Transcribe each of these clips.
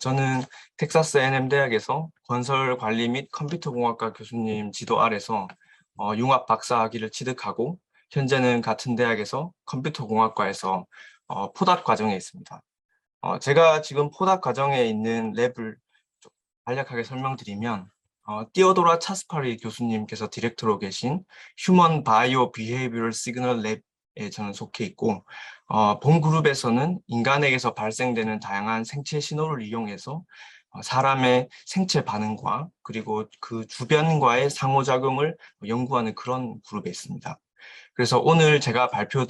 저는 텍사스 A&M 대학에서 건설관리 및 컴퓨터공학과 교수님 지도 아래서 융합 박사학위를 취득하고 현재는 같은 대학에서 컴퓨터공학과에서 포닥 과정에 있습니다. 제가 지금 포닥 과정에 있는 랩을 좀 간략하게 설명드리면 띠오도라 차스파리 교수님께서 디렉터로 계신 휴먼 바이오 비헤이비럴 시그널 랩에 저는 속해 있고 본 그룹에서는 인간에게서 발생되는 다양한 생체 신호를 이용해서 사람의 생체 반응과 그리고 그 주변과의 상호작용을 연구하는 그런 그룹에 있습니다. 그래서 오늘 제가 발표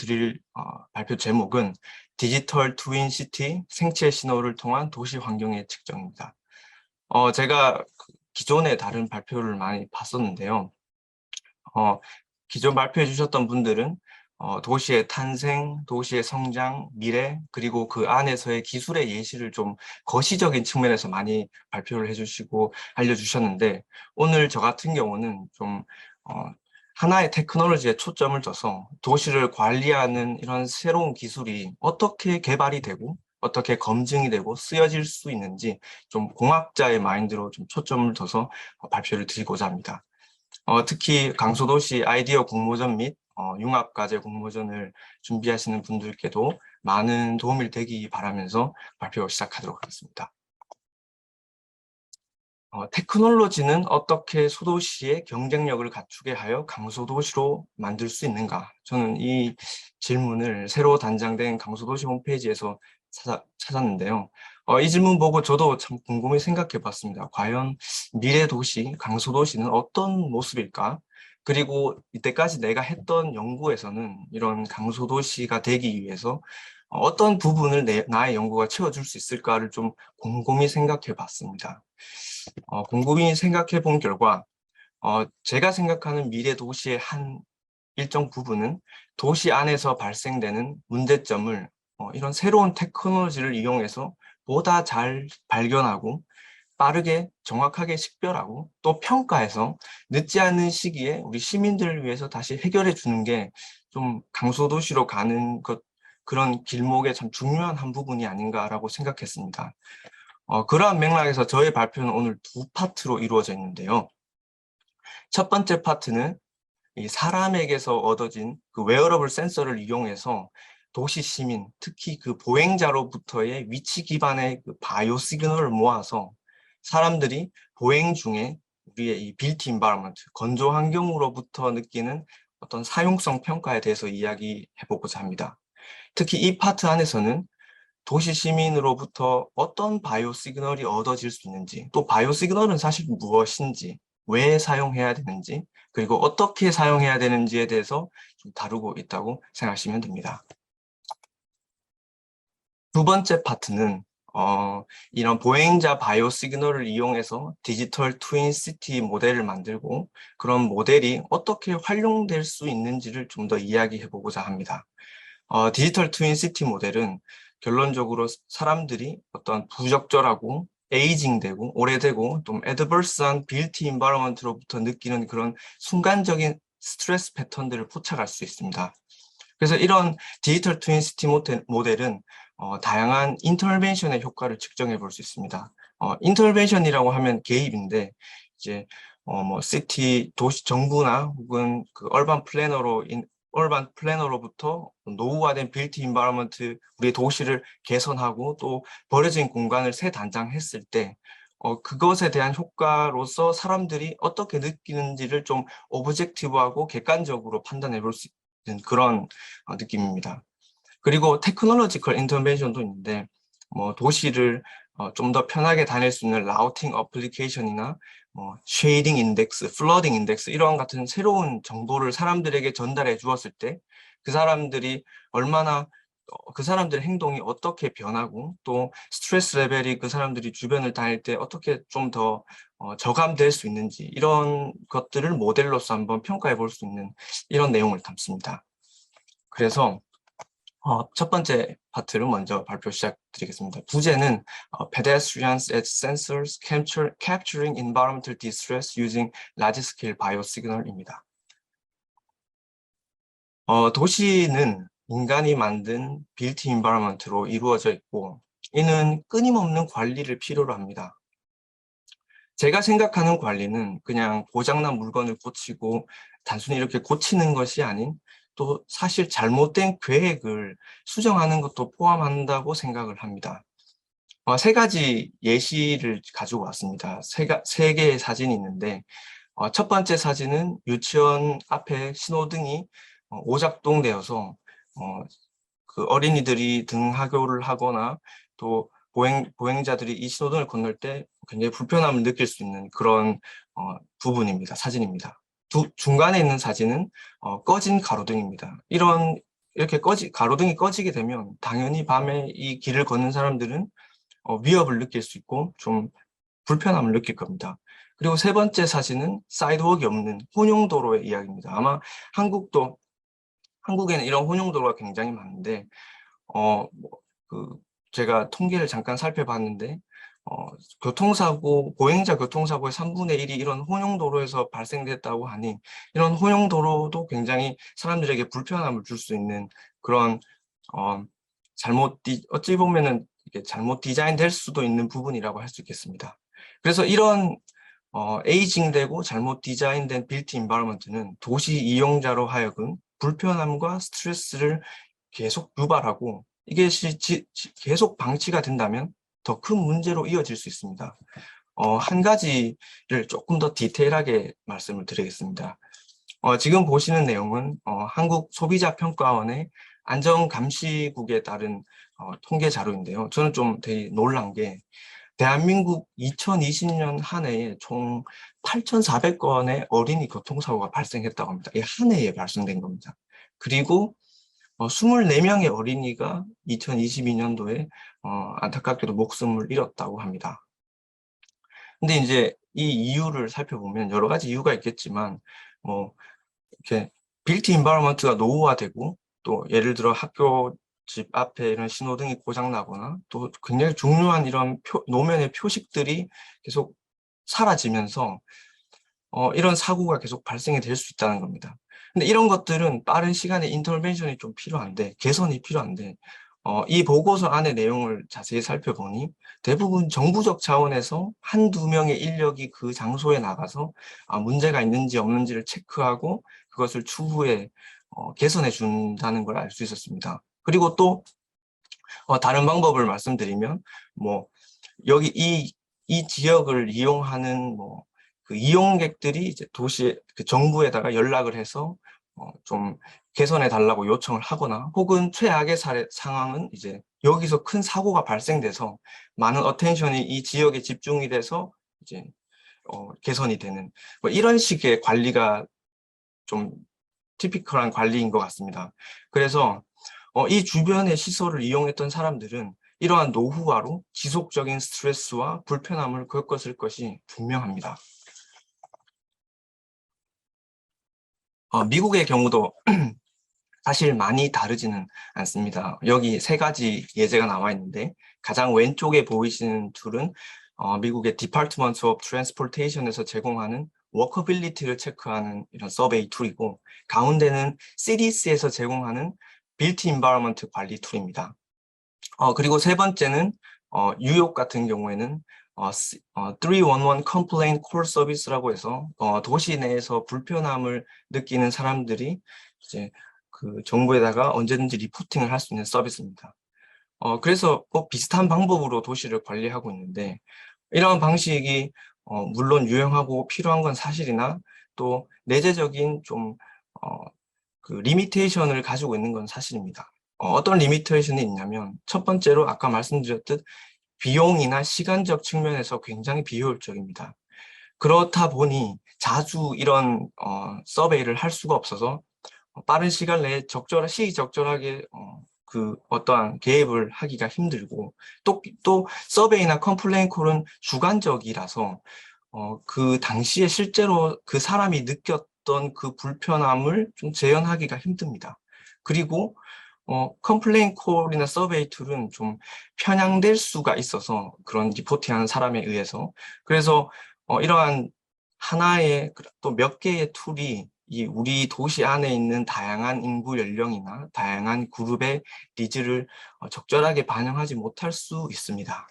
제목은 디지털 트윈 시티 생체 신호를 통한 도시 환경의 측정입니다. 제가 기존에 다른 발표를 많이 봤었는데요. 기존 발표해 주셨던 분들은 도시의 탄생, 도시의 성장, 미래, 그리고 그 안에서의 기술의 예시를 좀 거시적인 측면에서 많이 발표를 해주시고 알려주셨는데, 오늘 저 같은 경우는 좀 하나의 테크놀로지에 초점을 둬서 도시를 관리하는 이런 새로운 기술이 어떻게 개발이 되고 어떻게 검증이 되고 쓰여질 수 있는지 좀 공학자의 마인드로 좀 초점을 둬서 발표를 드리고자 합니다. 특히 강소도시 아이디어 공모전 및 융합과제 공모전을 준비하시는 분들께도 많은 도움이 되기 바라면서 발표 시작하도록 하겠습니다. 테크놀로지는 어떻게 소도시의 경쟁력을 갖추게 하여 강소도시로 만들 수 있는가? 저는 이 질문을 새로 단장된 강소도시 홈페이지에서 찾았는데요. 이 질문 보고 저도 참 궁금히 생각해 봤습니다. 과연 미래 도시, 강소도시는 어떤 모습일까? 그리고 이때까지 내가 했던 연구에서는 이런 강소도시가 되기 위해서 어떤 부분을 나의 연구가 채워줄 수 있을까를 좀 곰곰이 생각해 봤습니다. 곰곰이 생각해 본 결과 제가 생각하는 미래 도시의 한 일정 부분은 도시 안에서 발생되는 문제점을 이런 새로운 테크놀로지를 이용해서 보다 잘 발견하고 빠르게 정확하게 식별하고 또 평가해서 늦지 않은 시기에 우리 시민들을 위해서 다시 해결해 주는 게 좀 강소도시로 가는 그런 길목의 참 중요한 한 부분이 아닌가라고 생각했습니다. 그러한 맥락에서 저의 발표는 오늘 두 파트로 이루어져 있는데요. 첫 번째 파트는 이 사람에게서 얻어진 그 웨어러블 센서를 이용해서 도시 시민, 특히 그 보행자로부터의 위치 기반의 그 바이오 시그널을 모아서 사람들이 보행 중에 우리의 이 빌트 인바이러먼트, 건조 환경으로부터 느끼는 어떤 사용성 평가에 대해서 이야기해 보고자 합니다. 특히 이 파트 안에서는 도시 시민으로부터 어떤 바이오 시그널이 얻어질 수 있는지, 또 바이오 시그널은 사실 무엇인지, 왜 사용해야 되는지, 그리고 어떻게 사용해야 되는지에 대해서 좀 다루고 있다고 생각하시면 됩니다. 두 번째 파트는 이런 보행자 바이오 시그널을 이용해서 디지털 트윈 시티 모델을 만들고 그런 모델이 어떻게 활용될 수 있는지를 좀 더 이야기해 보고자 합니다. 디지털 트윈 시티 모델은 결론적으로 사람들이 어떤 부적절하고 에이징되고 오래되고 좀 애드버스한 빌트 인바이러먼트로부터 느끼는 그런 순간적인 스트레스 패턴들을 포착할 수 있습니다. 그래서 이런 디지털 트윈 시티 모델은 다양한 인터벤션의 효과를 측정해 볼 수 있습니다. 인터벤션이라고 하면 개입인데 이제 뭐 시티 도시 정부나 혹은 그 얼반 플래너로부터 노후화된 빌트 인바이러먼트 우리 도시를 개선하고 또 버려진 공간을 새 단장했을 때 그것에 대한 효과로서 사람들이 어떻게 느끼는지를 좀 오브젝티브하고 객관적으로 판단해 볼 수 있는 그런 느낌입니다. 그리고 테크놀로지컬 인터벤션도 있는데 뭐 도시를 좀 더 편하게 다닐 수 있는 라우팅 어플리케이션이나 뭐 쉐이딩 인덱스, 플러딩 인덱스 이런 같은 새로운 정보를 사람들에게 전달해 주었을 때 그 사람들이 얼마나 그 사람들의 행동이 어떻게 변하고 또 스트레스 레벨이 그 사람들이 주변을 다닐 때 어떻게 좀 더 저감될 수 있는지 이런 것들을 모델로서 한번 평가해 볼 수 있는 이런 내용을 담습니다. 그래서 첫 번째 파트를 먼저 발표 시작드리겠습니다. 부제는 Pedestrians as Sensors Capturing Environmental Distress Using Large-Scale Biosignal입니다. 도시는 인간이 만든 빌트 인바이러먼트로 이루어져 있고 이는 끊임없는 관리를 필요로 합니다. 제가 생각하는 관리는 그냥 고장난 물건을 고치고 단순히 이렇게 고치는 것이 아닌 또 사실 잘못된 계획을 수정하는 것도 포함한다고 생각을 합니다. 세 가지 예시를 가지고 왔습니다. 세 개의 사진이 있는데 첫 번째 사진은 유치원 앞에 신호등이 오작동되어서 그 어린이들이 등하교를 하거나 또 보행자들이 이 신호등을 건널 때 굉장히 불편함을 느낄 수 있는 그런 부분입니다. 사진입니다. 중간에 있는 사진은 꺼진 가로등입니다. 이렇게 가로등이 꺼지게 되면 당연히 밤에 이 길을 걷는 사람들은 위협을 느낄 수 있고 좀 불편함을 느낄 겁니다. 그리고 세 번째 사진은 사이드웍이 없는 혼용도로의 이야기입니다. 아마 한국에는 이런 혼용도로가 굉장히 많은데 뭐, 제가 통계를 잠깐 살펴봤는데 보행자 교통사고의 3분의 1이 이런 혼용도로에서 발생됐다고 하니 이런 혼용도로도 굉장히 사람들에게 불편함을 줄 수 있는 그런 어찌 보면은 이게 잘못 디자인될 수도 있는 부분이라고 할 수 있겠습니다. 그래서 이런 에이징되고 잘못 디자인된 빌트 인바이러먼트는 도시 이용자로 하여금 불편함과 스트레스를 계속 유발하고 이게 계속 방치가 된다면 더 큰 문제로 이어질 수 있습니다. 한 가지를 조금 더 디테일하게 말씀을 드리겠습니다. 지금 보시는 내용은 한국 소비자평가원의 안전감시국에 따른 통계 자료인데요. 저는 좀 되게 놀란 게 대한민국 2020년 한 해에 총 8,400건의 어린이 교통사고가 발생했다고 합니다. 이 한 해에 발생된 겁니다. 그리고 24명의 어린이가 2022년도에 안타깝게도 목숨을 잃었다고 합니다. 근데 이제 이 이유를 살펴보면 여러 가지 이유가 있겠지만 뭐 이렇게 빌트 인바이러먼트가 노후화되고 또 예를 들어 학교 집 앞에 이런 신호등이 고장나거나 또 굉장히 중요한 이런 노면의 표식들이 계속 사라지면서 이런 사고가 계속 발생이 될 수 있다는 겁니다. 근데 이런 것들은 빠른 시간에 인터벤션이 좀 필요한데 개선이 필요한데 이 보고서 안의 내용을 자세히 살펴보니 대부분 정부적 차원에서 한두 명의 인력이 그 장소에 나가서 문제가 있는지 없는지를 체크하고 그것을 추후에 개선해 준다는 걸 알 수 있었습니다. 그리고 또 다른 방법을 말씀드리면 뭐 여기 이 지역을 이용하는 뭐 그 이용객들이 이제 도시 그 정부에다가 연락을 해서 좀 개선해 달라고 요청을 하거나 혹은 최악의 상황은 이제 여기서 큰 사고가 발생돼서 많은 어텐션이 이 지역에 집중이 돼서 이제 개선이 되는 뭐 이런 식의 관리가 좀 티피컬한 관리인 것 같습니다. 그래서 이 주변의 시설을 이용했던 사람들은 이러한 노후화로 지속적인 스트레스와 불편함을 겪었을 것이 분명합니다. 미국의 경우도 사실 많이 다르지는 않습니다. 여기 세 가지 예제가 나와 있는데 가장 왼쪽에 보이시는 툴은 미국의 Department of Transportation에서 제공하는 워커빌리티를 체크하는 이런 서베이 툴이고 가운데는 CDC에서 제공하는 빌트 인바이러먼트 관리 툴입니다. 그리고 세 번째는 뉴욕 같은 경우에는 311 Complaint Call Service라고 해서 도시 내에서 불편함을 느끼는 사람들이 이제 그 정부에다가 언제든지 리포팅을 할 수 있는 서비스입니다. 그래서 비슷한 방법으로 도시를 관리하고 있는데 이러한 방식이 물론 유용하고 필요한 건 사실이나 또 내재적인 좀 그 리미테이션을 가지고 있는 건 사실입니다. 어떤 리미테이션이 있냐면 첫 번째로 아까 말씀드렸듯 비용이나 시간적 측면에서 굉장히 비효율적입니다. 그렇다 보니 자주 이런 서베이를 할 수가 없어서 빠른 시간 내에 시기적절하게 그 어떠한 개입을 하기가 힘들고 또 서베이나 컴플레인 콜은 주관적이라서 그 당시에 실제로 그 사람이 느꼈던 그 불편함을 좀 재현하기가 힘듭니다. 그리고 컴플레인 콜이나 서베이 툴은 좀 편향될 수가 있어서 그런 리포팅하는 사람에 의해서 그래서 이러한 하나의 또 몇 개의 툴이 이 우리 도시 안에 있는 다양한 인구 연령이나 다양한 그룹의 니즈를 적절하게 반영하지 못할 수 있습니다.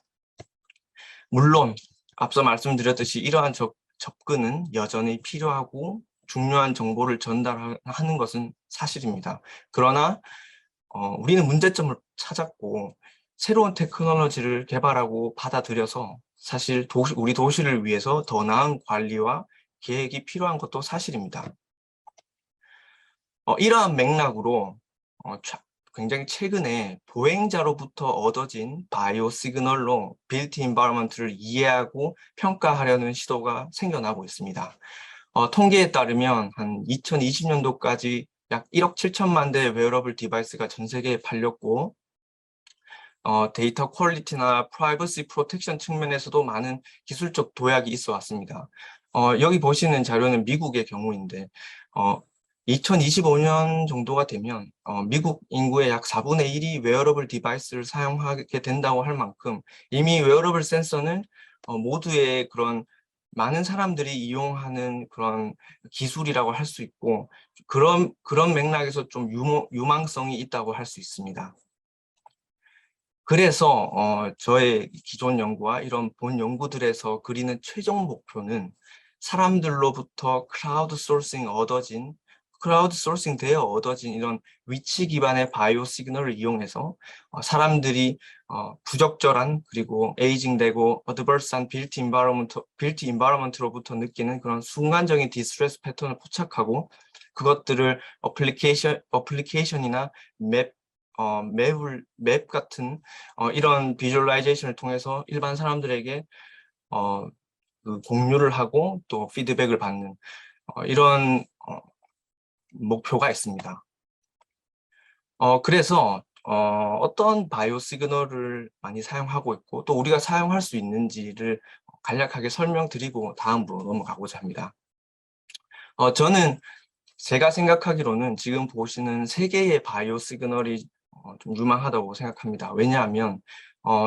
물론 앞서 말씀드렸듯이 이러한 접근은 여전히 필요하고 중요한 정보를 전달하는 것은 사실입니다. 그러나 우리는 문제점을 찾았고 새로운 테크놀로지를 개발하고 받아들여서 사실 우리 도시를 위해서 더 나은 관리와 계획이 필요한 것도 사실입니다. 이러한 맥락으로 굉장히 최근에 보행자로부터 얻어진 바이오 시그널로 빌트 인바이러먼트를 이해하고 평가하려는 시도가 생겨나고 있습니다. 통계에 따르면 한 2020년도까지 약 1억 7천만 대의 웨어러블 디바이스가 전 세계에 팔렸고 데이터 퀄리티나 프라이버시 프로텍션 측면에서도 많은 기술적 도약이 있어 왔습니다. 여기 보시는 자료는 미국의 경우인데 2025년 정도가 되면 미국 인구의 약 4분의 1이 웨어러블 디바이스를 사용하게 된다고 할 만큼 이미 웨어러블 센서는 모두의 그런 많은 사람들이 이용하는 그런 기술이라고 할 수 있고 그런 맥락에서 좀 유망성이 있다고 할 수 있습니다. 그래서 저의 기존 연구와 이런 본 연구들에서 그리는 최종 목표는 사람들로부터 크라우드 소싱 되어 얻어진 이런 위치 기반의 바이오 시그널을 이용해서 사람들이 부적절한 그리고 에이징되고 어드버스한 빌트 인바이러먼트로부터 느끼는 그런 순간적인 디스트레스 패턴을 포착하고 그것들을 어플리케이션이나 맵 같은 이런 비주얼라이제이션을 통해서 일반 사람들에게 그 공유를 하고 또 피드백을 받는 이런 목표가 있습니다. 그래서 어떤 바이오 시그널을 많이 사용하고 있고 또 우리가 사용할 수 있는지를 간략하게 설명드리고 다음으로 넘어가고자 합니다. 저는 제가 생각하기로는 지금 보시는 세 개의 바이오 시그널이 좀 유망하다고 생각합니다. 왜냐하면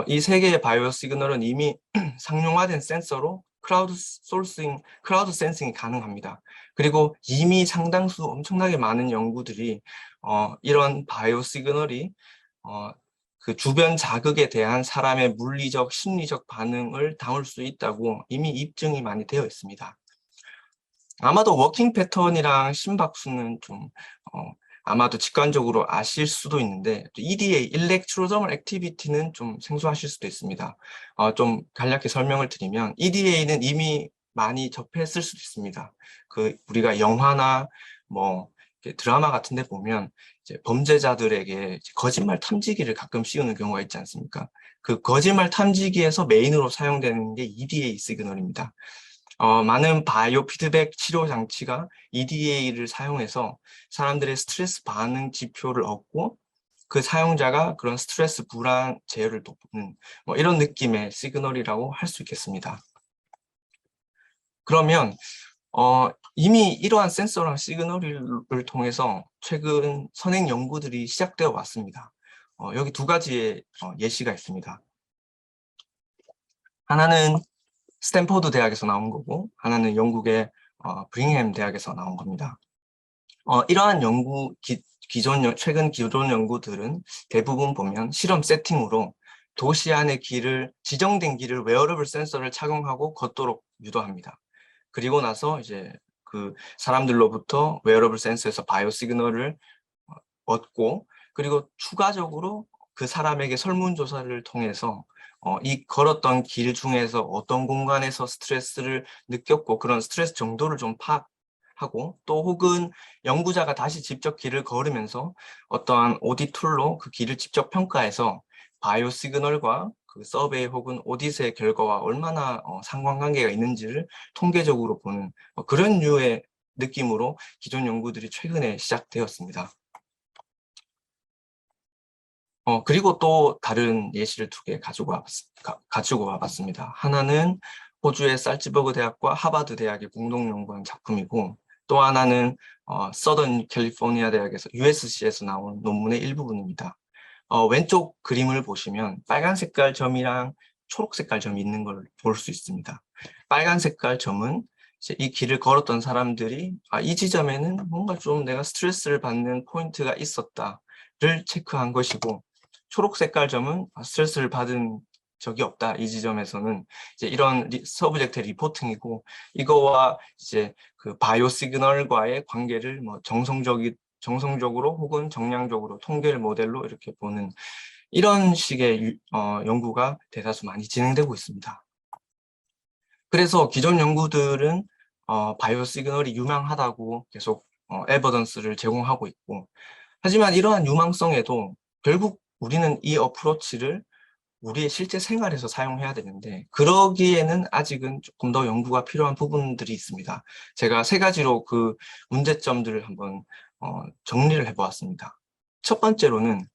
이 세 개의 바이오 시그널은 이미 상용화된 센서로 크라우드 센싱이 가능합니다. 그리고 이미 상당수 엄청나게 많은 연구들이 이런 바이오 시그널이 그 주변 자극에 대한 사람의 물리적, 심리적 반응을 담을 수 있다고 이미 입증이 많이 되어 있습니다. 아마도 워킹 패턴이랑 심박수는 좀 아마도 직관적으로 아실 수도 있는데 EDA, 일렉트로더멀 액티비티는 좀 생소하실 수도 있습니다. 좀 간략히 설명을 드리면 EDA는 이미 많이 접했을 수도 있습니다. 그 우리가 영화나 뭐 드라마 같은 데 보면 이제 범죄자들에게 이제 거짓말 탐지기를 가끔 씌우는 경우가 있지 않습니까? 그 거짓말 탐지기에서 메인으로 사용되는 게 EDA 시그널입니다. 많은 바이오 피드백 치료 장치가 EDA를 사용해서 사람들의 스트레스 반응 지표를 얻고 그 사용자가 그런 스트레스 불안 제어를 돕는 뭐 이런 느낌의 시그널이라고 할 수 있겠습니다. 그러면 이미 이러한 센서랑 시그널을 통해서 최근 선행 연구들이 시작되어 왔습니다. 여기 두 가지의 예시가 있습니다. 하나는 스탠포드 대학에서 나온 거고 하나는 영국의 브링햄 대학에서 나온 겁니다. 이러한 최근 기존 연구들은 대부분 보면 실험 세팅으로 도시 안의 지정된 길을 웨어러블 센서를 착용하고 걷도록 유도합니다. 그리고 나서 이제 그 사람들로부터 웨어러블 센서에서 바이오 시그널을 얻고 그리고 추가적으로 그 사람에게 설문조사를 통해서 이 걸었던 길 중에서 어떤 공간에서 스트레스를 느꼈고 그런 스트레스 정도를 좀 파악하고 또 혹은 연구자가 다시 직접 길을 걸으면서 어떠한 오디 툴로 그 길을 직접 평가해서 바이오 시그널과 그 서베이 혹은 오디트의 결과와 얼마나 상관관계가 있는지를 통계적으로 보는 그런 류의 느낌으로 기존 연구들이 최근에 시작되었습니다. 그리고 또 다른 예시를 두 개 가지고 와봤습니다. 하나는 호주의 살츠버그 대학과 하버드 대학의 공동 연구한 작품이고 또 하나는 서던 캘리포니아 대학에서 USC에서 나온 논문의 일부분입니다. 왼쪽 그림을 보시면 빨간 색깔 점이랑 초록 색깔 점이 있는 걸 볼 수 있습니다. 빨간 색깔 점은 이제 이 길을 걸었던 사람들이 이 지점에는 뭔가 좀 내가 스트레스를 받는 포인트가 있었다를 체크한 것이고, 초록 색깔 점은 스트레스를 받은 적이 없다. 이 지점에서는 이제 이런 서브젝트 리포팅이고, 이거와 이제 그 바이오 시그널과의 관계를 뭐 정성적으로 혹은 정량적으로 통계를 모델로 이렇게 보는 이런 식의 연구가 대다수 많이 진행되고 있습니다. 그래서 기존 연구들은 바이오 시그널이 유망하다고 계속 에버던스를 제공하고 있고, 하지만 이러한 유망성에도 결국 우리는 이 어프로치를 우리의 실제 생활에서 사용해야 되는데, 그러기에는 아직은 조금 더 연구가 필요한 부분들이 있습니다. 제가 세 가지로 그 문제점들을 한번 정리를 해보았습니다. 첫 번째로는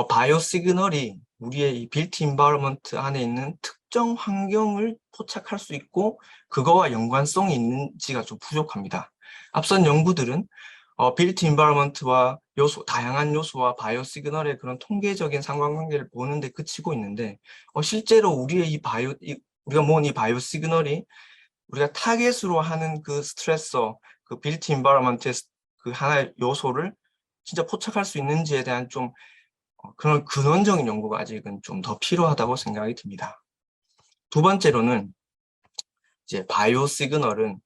바이오 시그널이 우리의 이 빌트 인바이러먼트 안에 있는 특정 환경을 포착할 수 있고 그거와 연관성이 있는지가 좀 부족합니다. 앞선 연구들은 빌트 인바이러먼트와 다양한 요소와 바이오 시그널의 그런 통계적인 상관관계를 보는 데 그치고 있는데, 실제로 우리의 우리가 모은 이 바이오 시그널이 우리가 타겟으로 하는 그 스트레서, 그 빌트 인바이러먼트의 그 하나의 요소를 진짜 포착할 수 있는지에 대한 좀 그런 근원적인 연구가 아직은 좀 더 필요하다고 생각이 듭니다. 두 번째로는 이제 바이오 시그널은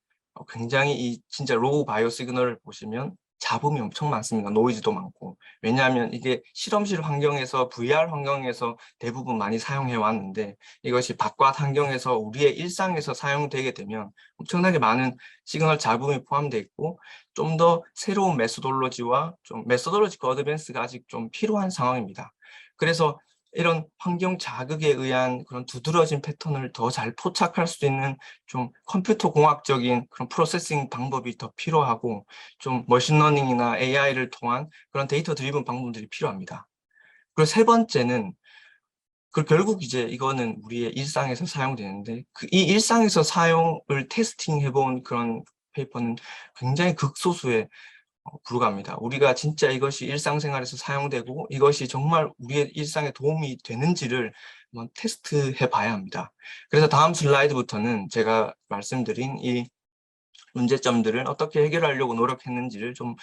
굉장히 진짜 로우 바이오 시그널을 보시면 잡음이 엄청 많습니다. 노이즈도 많고. 왜냐하면 이게 실험실 환경에서 VR 환경에서 대부분 많이 사용해 왔는데, 이것이 바깥 환경에서 우리의 일상에서 사용되게 되면 엄청나게 많은 시그널 잡음이 포함되어 있고, 좀 더 새로운 메소돌로지와 좀 메소돌로지컬 어드밴스가 아직 좀 필요한 상황입니다. 그래서 이런 환경 자극에 의한 그런 두드러진 패턴을 더 잘 포착할 수 있는 좀 컴퓨터 공학적인 그런 프로세싱 방법이 더 필요하고, 좀 머신러닝이나 AI를 통한 그런 데이터 드리븐 방법들이 필요합니다. 그리고 세 번째는 결국 이제 이거는 우리의 일상에서 사용되는데, 이 일상에서 사용을 테스팅해본 그런 페이퍼는 굉장히 극소수의 불과합니다. 우리가 진짜 이것이 일상생활에서 사용되고 이것이 정말 우리의 일상에 도움이 되는지를 한번 테스트해 봐야 합니다. 그래서 다음 슬라이드부터는 제가 말씀드린 이 문제점들을 어떻게 해결하려고 노력했는지를 좀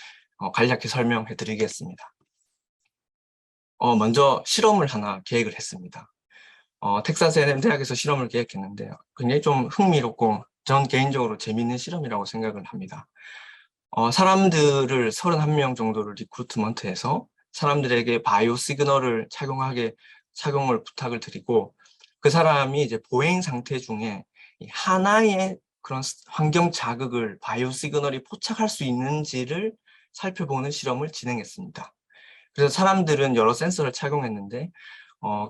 간략히 설명해 드리겠습니다. 먼저 실험을 하나 계획을 했습니다. 텍사스 A&M 대학에서 실험을 계획했는데 굉장히 좀 흥미롭고 전 개인적으로 재미있는 실험이라고 생각을 합니다. 사람들을 31명 정도를 리크루트먼트해서 사람들에게 바이오 시그널을 착용을 부탁을 드리고, 그 사람이 이제 보행 상태 중에 하나의 그런 환경 자극을 바이오 시그널이 포착할 수 있는지를 살펴보는 실험을 진행했습니다. 그래서 사람들은 여러 센서를 착용했는데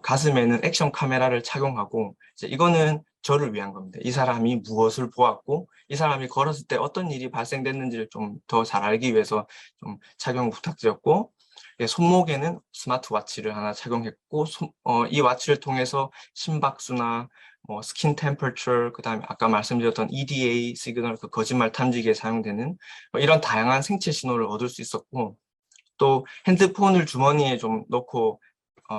가슴에는 액션 카메라를 착용하고, 이제 이거는 저를 위한 겁니다. 이 사람이 무엇을 보았고 이 사람이 걸었을 때 어떤 일이 발생됐는지를 좀 더 잘 알기 위해서 좀 착용을 부탁드렸고, 손목에는 스마트워치를 하나 착용했고, 이 워치를 통해서 심박수나 뭐 스킨 템퍼처, 그다음에 아까 말씀드렸던 EDA 시그널, 그 거짓말 탐지기에 사용되는 이런 다양한 생체 신호를 얻을 수 있었고, 또 핸드폰을 주머니에 좀 넣고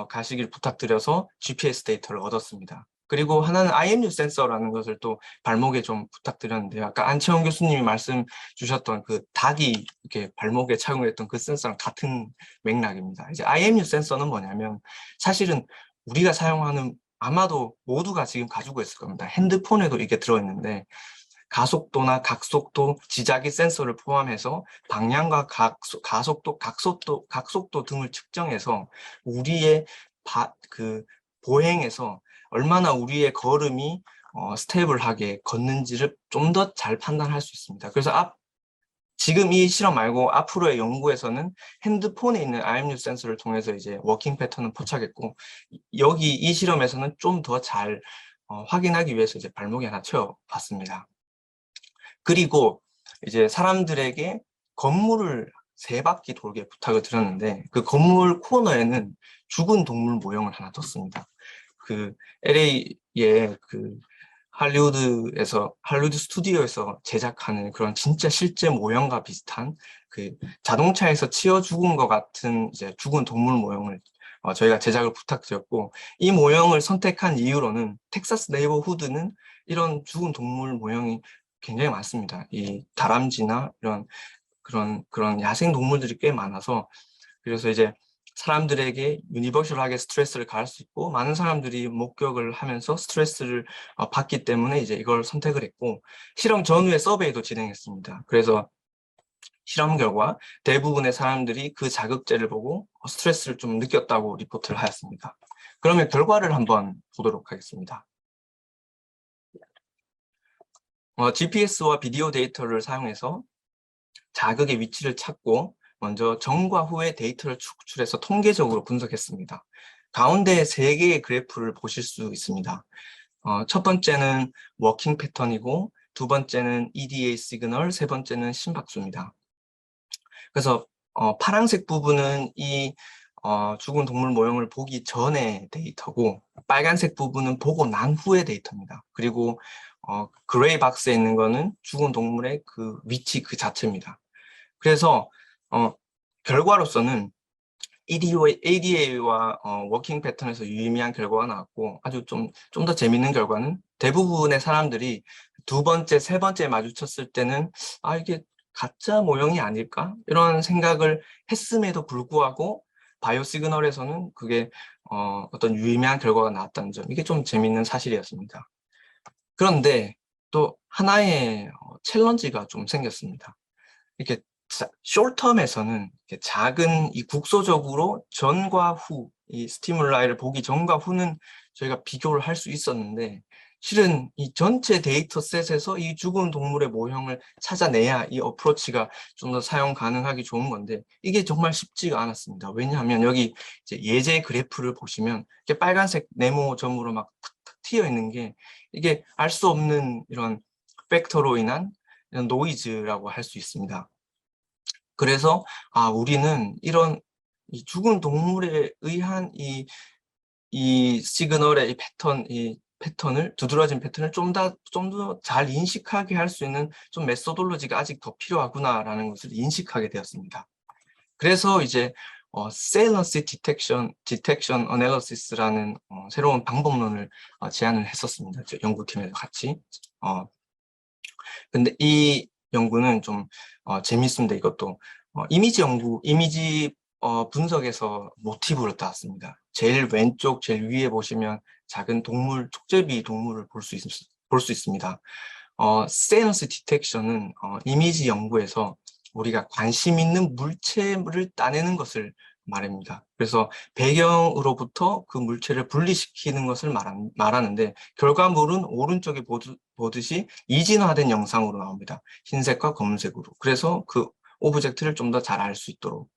가시길 부탁드려서 GPS 데이터를 얻었습니다. 그리고 하나는 IMU 센서라는 것을 또 발목에 좀 부탁드렸는데요. 아까 안채원 교수님이 말씀 주셨던 그 닭이 이렇게 발목에 착용했던 그 센서랑 같은 맥락입니다. 이제 IMU 센서는 뭐냐면 사실은 우리가 사용하는 아마도 모두가 지금 가지고 있을 겁니다. 핸드폰에도 이게 들어있는데, 가속도나 각속도, 지자기 센서를 포함해서 방향과 각속도 등을 측정해서 우리의 보행에서 얼마나 우리의 걸음이 스테이블하게 걷는지를 좀 더 잘 판단할 수 있습니다. 그래서 지금 이 실험 말고 앞으로의 연구에서는 핸드폰에 있는 IMU 센서를 통해서 이제 워킹 패턴을 포착했고, 여기 이 실험에서는 좀 더 잘 확인하기 위해서 이제 발목에 하나 채워봤습니다. 그리고 이제 사람들에게 건물을 3바퀴 돌게 부탁을 드렸는데, 그 건물 코너에는 죽은 동물 모형을 하나 뒀습니다. 그 LA의 그 할리우드 스튜디오에서 제작하는 그런 진짜 실제 모형과 비슷한 그 자동차에서 치여 죽은 것 같은 이제 죽은 동물 모형을 저희가 제작을 부탁드렸고, 이 모형을 선택한 이유로는 텍사스 네이버후드는 이런 죽은 동물 모형이 굉장히 많습니다. 이 다람쥐나 이런 그런 야생 동물들이 꽤 많아서, 그래서 이제 사람들에게 유니버셜하게 스트레스를 가할 수 있고 많은 사람들이 목격을 하면서 스트레스를 받기 때문에 이제 이걸 선택을 했고, 실험 전후에 서베이도 진행했습니다. 그래서 실험 결과 대부분의 사람들이 그 자극제를 보고 스트레스를 좀 느꼈다고 리포트를 하였습니다. 그러면 결과를 한번 보도록 하겠습니다. GPS와 비디오 데이터를 사용해서 자극의 위치를 찾고 먼저 전과 후의 데이터를 추출해서 통계적으로 분석했습니다. 가운데 3개의 그래프를 보실 수 있습니다. 첫 번째는 워킹 패턴이고, 두 번째는 EDA 시그널, 세 번째는 심박수입니다. 그래서 파란색 부분은 이 죽은 동물 모형을 보기 전의 데이터고, 빨간색 부분은 보고 난 후의 데이터입니다. 그리고 그레이 박스에 있는 거는 죽은 동물의 그 위치 그 자체입니다. 그래서 결과로서는 ADA와 워킹 패턴에서 유의미한 결과가 나왔고, 아주 좀 더 재밌는 결과는 대부분의 사람들이 두 번째, 세 번째 마주쳤을 때는 이게 가짜 모형이 아닐까? 이런 생각을 했음에도 불구하고 바이오 시그널에서는 그게 어떤 유의미한 결과가 나왔다는 점, 이게 좀 재밌는 사실이었습니다. 그런데 또 하나의 챌린지가 좀 생겼습니다. 이렇게 숏텀에서는 작은 이 국소적으로 전과 후, 이 스티뮬라이를 보기 전과 후는 저희가 비교를 할 수 있었는데, 실은 이 전체 데이터셋에서 이 죽은 동물의 모형을 찾아내야 이 어프로치가 좀 더 사용 가능하기 좋은 건데, 이게 정말 쉽지가 않았습니다. 왜냐하면 여기 이제 예제 그래프를 보시면 이렇게 빨간색 네모점으로 막 탁탁 튀어 있는 게, 이게 알 수 없는 이런 팩터로 인한 이런 노이즈라고 할 수 있습니다. 그래서 우리는 이런 이 죽은 동물에 의한 이 시그널의 이 패턴을, 두드러진 패턴을 좀 더 잘 인식하게 할 수 있는 좀 메소돌로지가 아직 더 필요하구나라는 것을 인식하게 되었습니다. 그래서 이제 세일런시 디텍션 어널리시스라는 새로운 방법론을 제안을 했었습니다. 연구팀에서 같이. 근데 이 연구는 좀 재밌습니다. 이것도 이미지 분석에서 모티브를 따왔습니다. 제일 왼쪽 제일 위에 보시면 작은 동물, 촉제비 동물을 볼 수 있습니다. 세넌스 디텍션은 이미지 연구에서 우리가 관심 있는 물체를 따내는 것을 말합니다. 그래서 배경으로부터 그 물체를 분리시키는 것을 말하는데, 결과물은 오른쪽에 보듯이 이진화된 영상으로 나옵니다. 흰색과 검은색으로. 그래서 그 오브젝트를 좀 더 잘 알 수 있도록.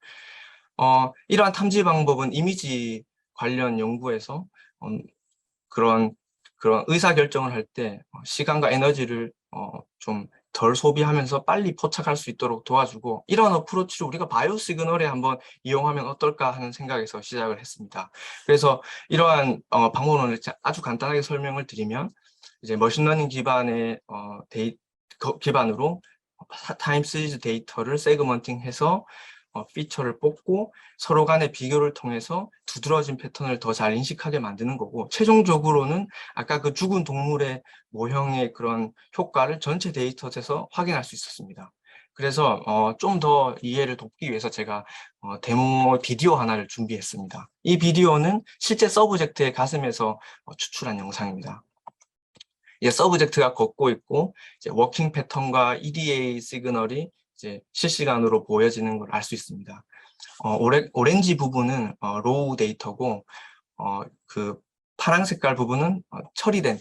이러한 탐지 방법은 이미지 관련 연구에서 그런 의사결정을 할 때 시간과 에너지를 좀 덜 소비하면서 빨리 포착할 수 있도록 도와주고, 이런 어프로치를 우리가 바이오 시그널에 한번 이용하면 어떨까 하는 생각에서 시작을 했습니다. 그래서 이러한 방법론을 아주 간단하게 설명을 드리면, 이제 머신러닝 기반의 기반으로 타임 시리즈 데이터를 세그먼팅해서 피처를 뽑고 서로 간의 비교를 통해서 두드러진 패턴을 더 잘 인식하게 만드는 거고, 최종적으로는 아까 그 죽은 동물의 모형의 그런 효과를 전체 데이터에서 확인할 수 있었습니다. 그래서 좀 더 이해를 돕기 위해서 제가 데모 비디오 하나를 준비했습니다. 이 비디오는 실제 서브젝트의 가슴에서 추출한 영상입니다. 이 서브젝트가 걷고 있고, 이제 워킹 패턴과 EDA 시그널이 이제 실시간으로 보여지는 걸 알 수 있습니다. 오렌지 부분은 로우 데이터고, 그 파란 색깔 부분은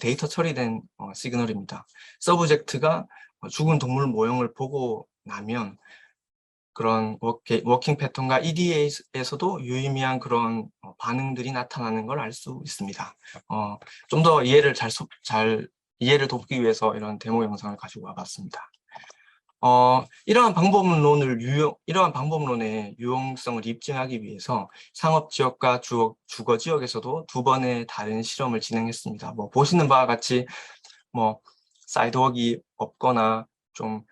데이터 처리된 시그널입니다. 서브젝트가 죽은 동물 모형을 보고 나면 그런 워킹 패턴과 EDA에서도 유의미한 그런 반응들이 나타나는 걸 알 수 있습니다. 좀 더 이해를 돕기 위해서 이런 데모 영상을 가지고 와봤습니다. 이러한 방법론의 유용성을 입증하기 위해서 상업지역과 주거지역에서도 2번의 다른 실험을 진행했습니다. 보시는 바와 같이 사이드웍이 없거나 좀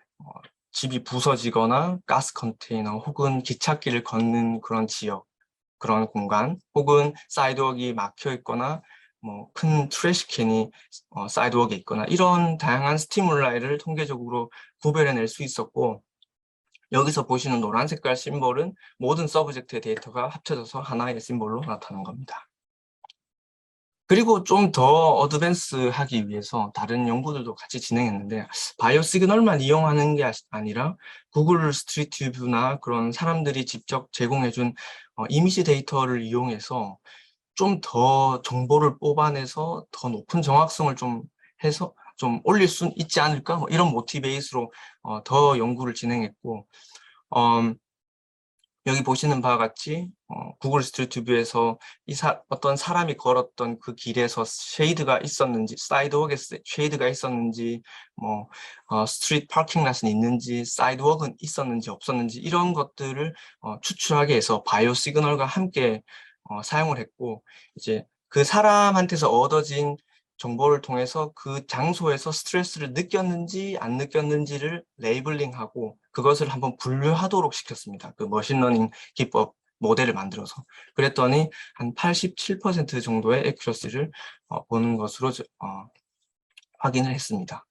집이 부서지거나 가스 컨테이너 혹은 기찻길을 걷는 그런 지역, 그런 공간, 혹은 사이드웍이 막혀 있거나 뭐 큰 트래시캔이 사이드웍에 있거나 이런 다양한 스티뮬라이를 통계적으로 구별해낼 수 있었고, 여기서 보시는 노란 색깔 심볼은 모든 서브젝트의 데이터가 합쳐져서 하나의 심볼로 나타난 겁니다. 그리고 좀 더 어드밴스하기 위해서 다른 연구들도 같이 진행했는데, 바이오 시그널만 이용하는 게 아니라 구글 스트리트 뷰나 그런 사람들이 직접 제공해준 이미지 데이터를 이용해서 좀 더 정보를 뽑아내서 더 높은 정확성을 좀 해서 좀 올릴 수 있지 않을까? 뭐 이런 모티베이스로 더 연구를 진행했고, 여기 보시는 바와 같이 구글 스트리트 뷰에서 어떤 사람이 걸었던 그 길에서 쉐이드가 있었는지, 사이드웍에 쉐이드가 있었는지, 뭐 스트리트 파킹 랏은 있는지, 사이드웍은 있었는지 없었는지 이런 것들을 추출하게 해서 바이오 시그널과 함께 사용을 했고, 이제 그 사람한테서 얻어진 정보를 통해서 그 장소에서 스트레스를 느꼈는지 안 느꼈는지를 레이블링하고 그것을 한번 분류하도록 시켰습니다. 그 머신러닝 기법 모델을 만들어서. 그랬더니 한 87% 정도의 액큐러시를 보는 것으로 확인을 했습니다.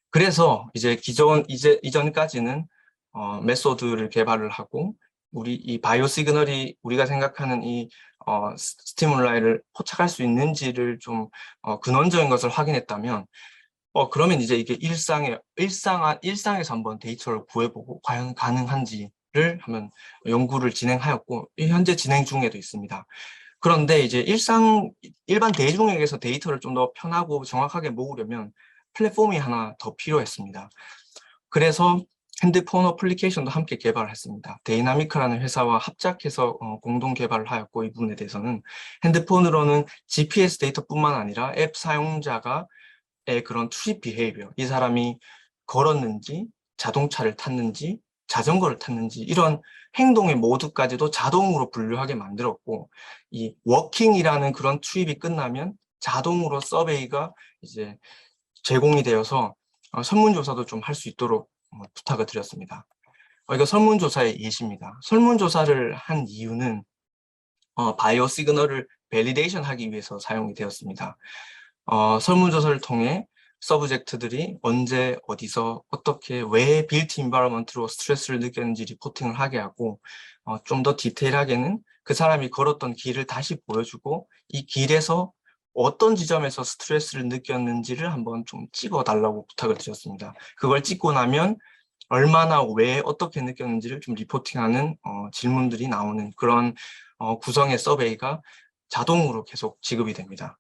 그래서 이제 이전까지는 메소드를 개발을 하고 우리 이 바이오 시그널이 우리가 생각하는 이 스티뮬라이를 포착할 수 있는지를 좀 근원적인 것을 확인했다면, 그러면 이제 이게 일상에서 한번 데이터를 구해보고 과연 가능한지를 한번 연구를 진행하였고, 현재 진행 중에도 있습니다. 그런데 이제 일반 대중에게서 데이터를 좀 더 편하고 정확하게 모으려면 플랫폼이 하나 더 필요했습니다. 그래서 핸드폰 어플리케이션도 함께 개발을 했습니다. 데이나미카라는 회사와 합작해서 공동 개발을 하였고, 이 부분에 대해서는 핸드폰으로는 GPS 데이터뿐만 아니라 앱 사용자가 그런 트립 비헤이비어, 이 사람이 걸었는지, 자동차를 탔는지, 자전거를 탔는지 이런 행동의 모두까지도 자동으로 분류하게 만들었고, 이 워킹이라는 그런 트립이 끝나면 자동으로 서베이가 이제 제공이 되어서 설문조사도 좀 할 수 있도록 부탁을 드렸습니다. 이거 설문조사의 예시입니다. 설문조사를 한 이유는 바이오 시그널을 밸리데이션 하기 위해서 사용이 되었습니다. 설문조사를 통해 서브젝트들이 언제, 어디서, 어떻게, 왜 빌트 인바이러먼트로 스트레스를 느꼈는지 리포팅을 하게 하고, 좀 더 디테일하게는 그 사람이 걸었던 길을 다시 보여주고, 이 길에서 어떤 지점에서 스트레스를 느꼈는지를 한번 좀 찍어달라고 부탁을 드렸습니다. 그걸 찍고 나면 얼마나, 왜, 어떻게 느꼈는지를 좀 리포팅하는 질문들이 나오는 그런 구성의 서베이가 자동으로 계속 지급이 됩니다.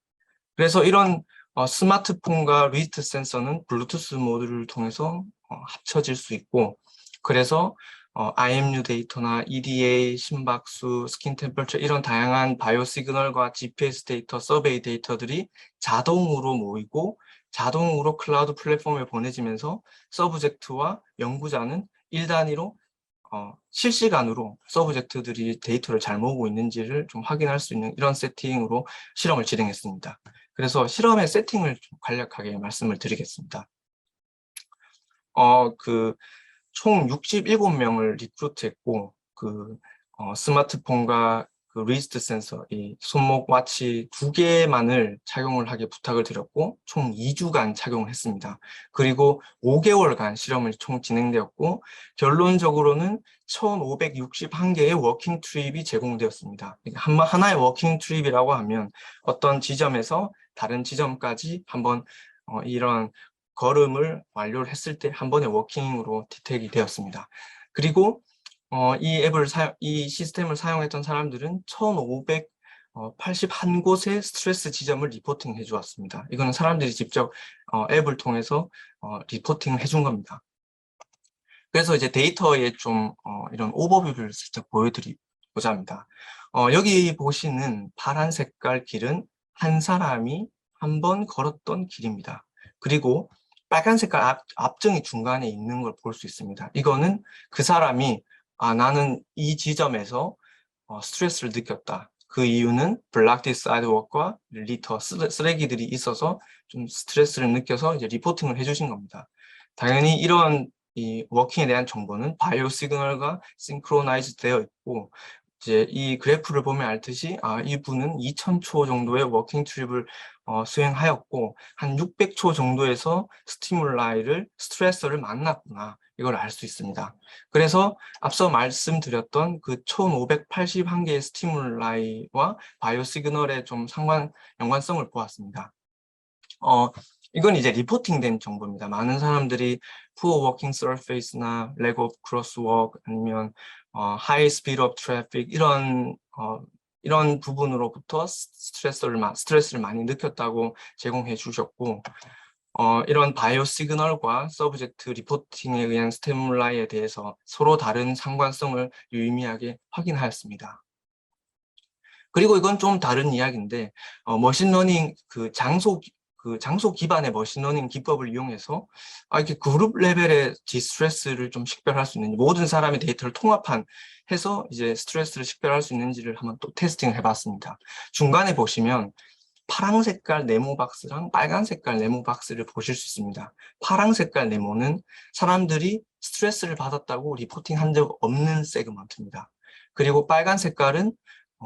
그래서 이런 스마트폰과 리스트 센서는 블루투스 모듈을 통해서 합쳐질 수 있고, 그래서 IMU 데이터나 EDA, 심박수, 스킨 템퍼처 이런 다양한 바이오 시그널과 GPS 데이터, 서베이 데이터들이 자동으로 모이고 자동으로 클라우드 플랫폼에 보내지면서 서브젝트와 연구자는 1단위로 실시간으로 서브젝트들이 데이터를 잘 모으고 있는지를 좀 확인할 수 있는 이런 세팅으로 실험을 진행했습니다. 그래서 실험의 세팅을 좀 간략하게 말씀을 드리겠습니다. 총 67명을 리크루트했고, 스마트폰과 그 리스트 센서, 이 손목 와치 2개만을 착용을 하게 부탁을 드렸고, 총 2주간 착용을 했습니다. 그리고 5개월간 실험을 총 진행되었고, 결론적으로는 1561개의 워킹 트립이 제공되었습니다. 하나의 워킹 트립이라고 하면 어떤 지점에서 다른 지점까지 한번 이런 걸음을 완료를 했을 때 한 번의 워킹으로 디텍이 되었습니다. 그리고 이 시스템을 사용했던 사람들은 1581곳의 스트레스 지점을 리포팅 해주었습니다. 이거는 사람들이 직접 앱을 통해서 리포팅을 해준 겁니다. 그래서 이제 데이터의 좀 이런 오버뷰를 살짝 보여드리고자 합니다. 여기 보시는 파란 색깔 길은 한 사람이 한 번 걸었던 길입니다. 그리고 빨간 색깔 앞정이 중간에 있는 걸 볼 수 있습니다. 이거는 그 사람이 나는 이 지점에서 스트레스를 느꼈다. 그 이유는 블락디 사이드웍과 리터, 쓰레기들이 있어서 좀 스트레스를 느껴서 이제 리포팅을 해주신 겁니다. 당연히 이런 이 워킹에 대한 정보는 바이오 시그널과 싱크로나이즈 되어 있고, 이제 이 그래프를 보면 알듯이 이분은 2000초 정도의 워킹 트립을 수행하였고 한 600초 정도에서 스트레서를 만났구나. 이걸 알 수 있습니다. 그래서 앞서 말씀드렸던 그 1581개의 스티뮬라이와 바이오 시그널의 좀 연관성을 보았습니다. 이건 이제 리포팅된 정보입니다. 많은 사람들이 poor working surface나 lack of crosswalk 아니면 high speed of traffic 이런 부분으로부터 스트레스를 많이 느꼈다고 제공해 주셨고 이런 바이오 시그널과 서브젝트 리포팅에 의한 스티뮬라이에 대해서 서로 다른 상관성을 유의미하게 확인하였습니다. 그리고 이건 좀 다른 이야기인데 머신러닝 장소 기반의 머신러닝 기법을 이용해서 이렇게 그룹 레벨의 디스트레스를 좀 식별할 수 있는지, 모든 사람의 데이터를 해서 이제 스트레스를 식별할 수 있는지를 한번 또 테스팅을 해봤습니다. 중간에 보시면 파란 색깔 네모 박스랑 빨간 색깔 네모 박스를 보실 수 있습니다. 파란 색깔 네모는 사람들이 스트레스를 받았다고 리포팅한 적 없는 세그먼트입니다. 그리고 빨간 색깔은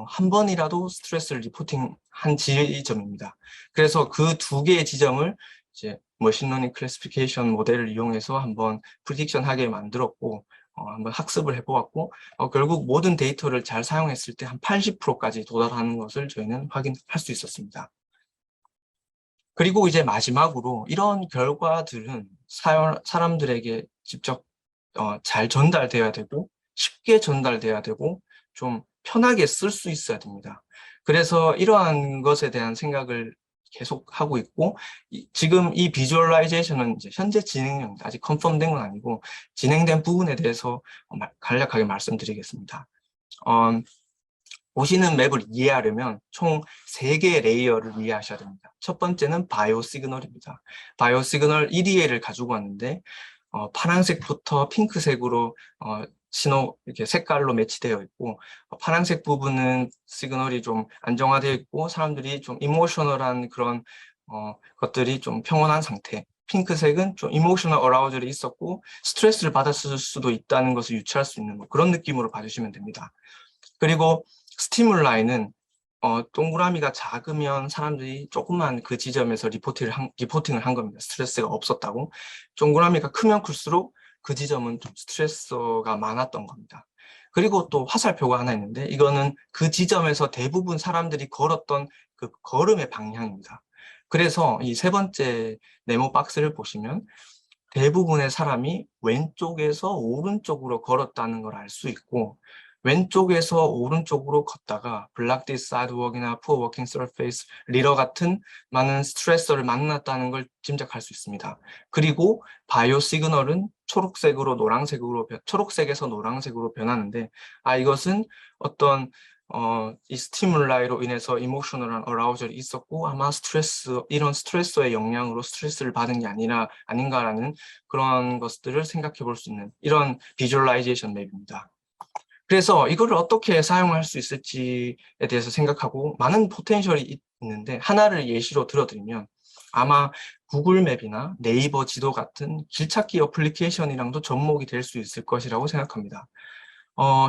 한 번이라도 스트레스를 리포팅한 지점입니다. 그래서 그 두 개의 지점을 이제 머신러닝 클래시피케이션 모델을 이용해서 한번 프리딕션하게 만들었고 한번 학습을 해보았고 결국 모든 데이터를 잘 사용했을 때 한 80%까지 도달하는 것을 저희는 확인할 수 있었습니다. 그리고 이제 마지막으로 이런 결과들은 사람들에게 직접 잘 전달돼야 되고 쉽게 전달돼야 되고 좀 편하게 쓸 수 있어야 됩니다. 그래서 이러한 것에 대한 생각을 계속 하고 있고 지금 이 비주얼라이제이션은 이제 현재 진행형입니다. 아직 컨펌된 건 아니고 진행된 부분에 대해서 간략하게 말씀드리겠습니다. 보시는 맵을 이해하려면 총 3개의 레이어를 이해하셔야 됩니다. 첫 번째는 바이오 시그널입니다. 바이오 시그널 1E를 가지고 왔는데 파란색부터 핑크색으로 이렇게 색깔로 매치되어 있고 파란색 부분은 시그널이 좀 안정화되어 있고 사람들이 좀 이모셔널한 그런 것들이 좀 평온한 상태, 핑크색은 좀 이모셔널 어라우절이 있었고 스트레스를 받았을 수도 있다는 것을 유추할 수 있는 그런 느낌으로 봐주시면 됩니다. 그리고 스티뮬라이는 동그라미가 작으면 사람들이 조금만 그 지점에서 리포팅을 한 겁니다. 스트레스가 없었다고. 동그라미가 크면 클수록 그 지점은 좀 스트레스가 많았던 겁니다. 그리고 또 화살표가 하나 있는데 이거는 그 지점에서 대부분 사람들이 걸었던 그 걸음의 방향입니다. 그래서 이 세 번째 네모 박스를 보시면 대부분의 사람이 왼쪽에서 오른쪽으로 걸었다는 걸 알 수 있고 왼쪽에서 오른쪽으로 걷다가 블락디 사이드웍이나 푸어 워킹 서페이스 리러 같은 많은 스트레서를 만났다는 걸 짐작할 수 있습니다. 그리고 바이오 시그널은 초록색에서 노란색으로 변하는데 이것은 어떤 이 스티뮬라이로 인해서 이모셔널한 어라우절이 있었고 아마 이런 스트레서의 영향으로 스트레스를 받은 게 아닌가라는 그런 것들을 생각해 볼 수 있는 이런 비주얼라이제이션 맵입니다. 그래서 이거를 어떻게 사용할 수 있을지에 대해서 생각하고 많은 포텐셜이 있는데 하나를 예시로 들어드리면 아마 구글 맵이나 네이버 지도 같은 길찾기 어플리케이션이랑도 접목이 될 수 있을 것이라고 생각합니다.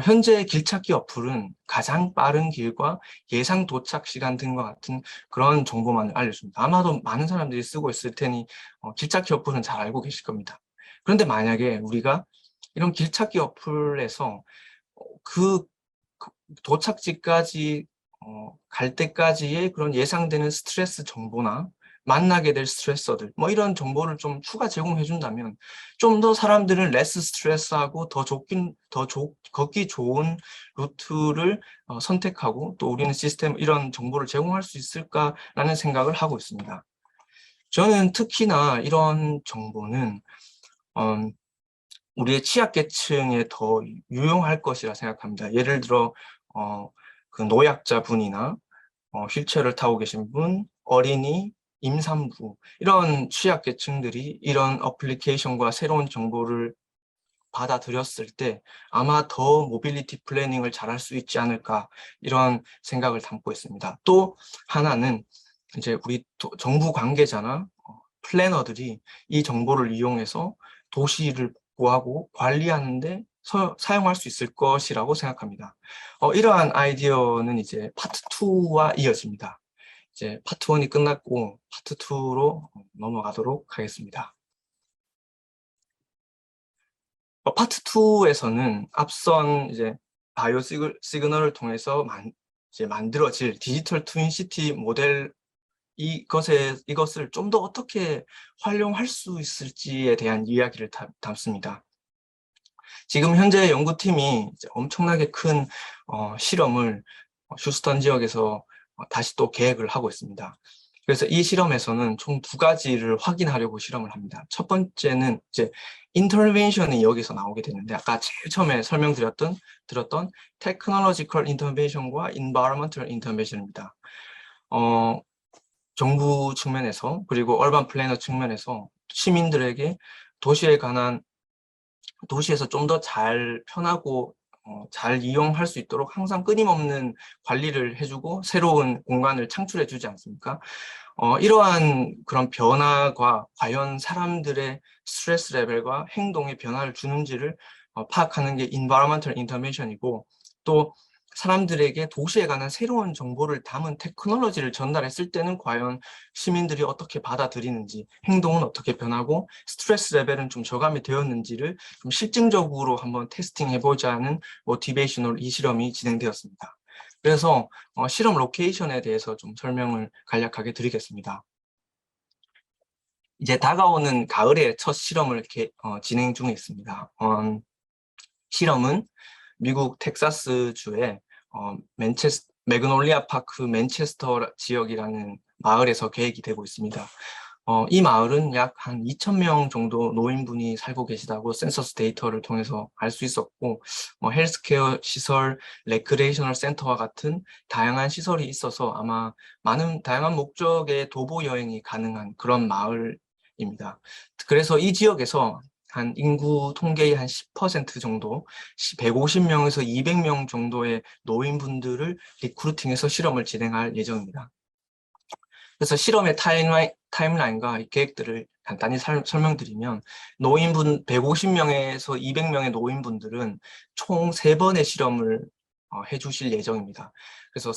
현재 길찾기 어플은 가장 빠른 길과 예상 도착 시간 등과 같은 그런 정보만 알려줍니다. 아마도 많은 사람들이 쓰고 있을 테니 길찾기 어플은 잘 알고 계실 겁니다. 그런데 만약에 우리가 이런 길찾기 어플에서 그 도착지까지 갈 때까지의 그런 예상되는 스트레스 정보나 만나게 될 스트레서들 이런 정보를 좀 추가 제공해 준다면 좀 더 사람들은 레스 스트레스하고 걷기 좋은 루트를 선택하고 또 우리는 이런 정보를 제공할 수 있을까라는 생각을 하고 있습니다. 저는 특히나 이런 정보는 우리의 취약계층에 더 유용할 것이라 생각합니다. 예를 들어 그 노약자분이나 휠체어를 타고 계신 분, 어린이, 임산부 이런 취약계층들이 이런 어플리케이션과 새로운 정보를 받아들였을 때 아마 더 모빌리티 플래닝을 잘할 수 있지 않을까 이런 생각을 담고 있습니다. 또 하나는 이제 우리 정부 관계자나 플래너들이 이 정보를 이용해서 도시를 보호하고 관리하는데 사용할 수 있을 것이라고 생각합니다. 이러한 아이디어는 이제 파트 2와 이어집니다. 이제 파트 1이 끝났고 파트 2로 넘어가도록 하겠습니다. 파트 2에서는 앞선 이제 바이오 시그널을 통해서 이제 만들어질 디지털 트윈 시티 모델 이것을 좀 더 어떻게 활용할 수 있을지에 대한 이야기를 담습니다. 지금 현재 연구팀이 이제 엄청나게 큰 실험을 휴스턴 지역에서 다시 또 계획을 하고 있습니다. 그래서 이 실험에서는 총 2가지를 확인하려고 실험을 합니다. 첫 번째는 이제 인터벤션이 여기서 나오게 되는데 아까 제일 처음에 들었던 테크놀로지컬 인터벤션과 인바이러먼털 인터벤션입니다. 정부 측면에서 그리고 얼반 플래너 측면에서 시민들에게 도시에서 좀 더 잘 편하고 잘 이용할 수 있도록 항상 끊임없는 관리를 해주고 새로운 공간을 창출해 주지 않습니까? 이러한 그런 변화가 과연 사람들의 스트레스 레벨과 행동에 변화를 주는지를 파악하는 게 environmental intervention이고, 또 사람들에게 도시에 관한 새로운 정보를 담은 테크놀로지를 전달했을 때는 과연 시민들이 어떻게 받아들이는지, 행동은 어떻게 변하고 스트레스 레벨은 좀 저감이 되었는지를 좀 실증적으로 한번 테스팅해보자는 모티베이셔널 이 실험이 진행되었습니다. 그래서 실험 로케이션에 대해서 좀 설명을 간략하게 드리겠습니다. 이제 다가오는 가을에 첫 실험을 진행 중에 있습니다. 실험은 미국 텍사스주의 매그놀리아 파크 맨체스터 지역이라는 마을에서 계획이 되고 있습니다. 이 마을은 약 한 2,000명 정도 노인분이 살고 계시다고 센서스 데이터를 통해서 알 수 있었고, 헬스케어 시설, 레크레이셔널 센터와 같은 다양한 시설이 있어서 아마 다양한 목적의 도보 여행이 가능한 그런 마을입니다. 그래서 이 지역에서 한 인구 통계의 한 10% 정도, 150명에서 200명 정도의 노인분들을 리크루팅해서 실험을 진행할 예정입니다. 그래서 실험의 타임라인과 계획들을 간단히 설명드리면, 150명에서 200명의 노인분들은 총 3번의 실험을 해주실 예정입니다. 그래서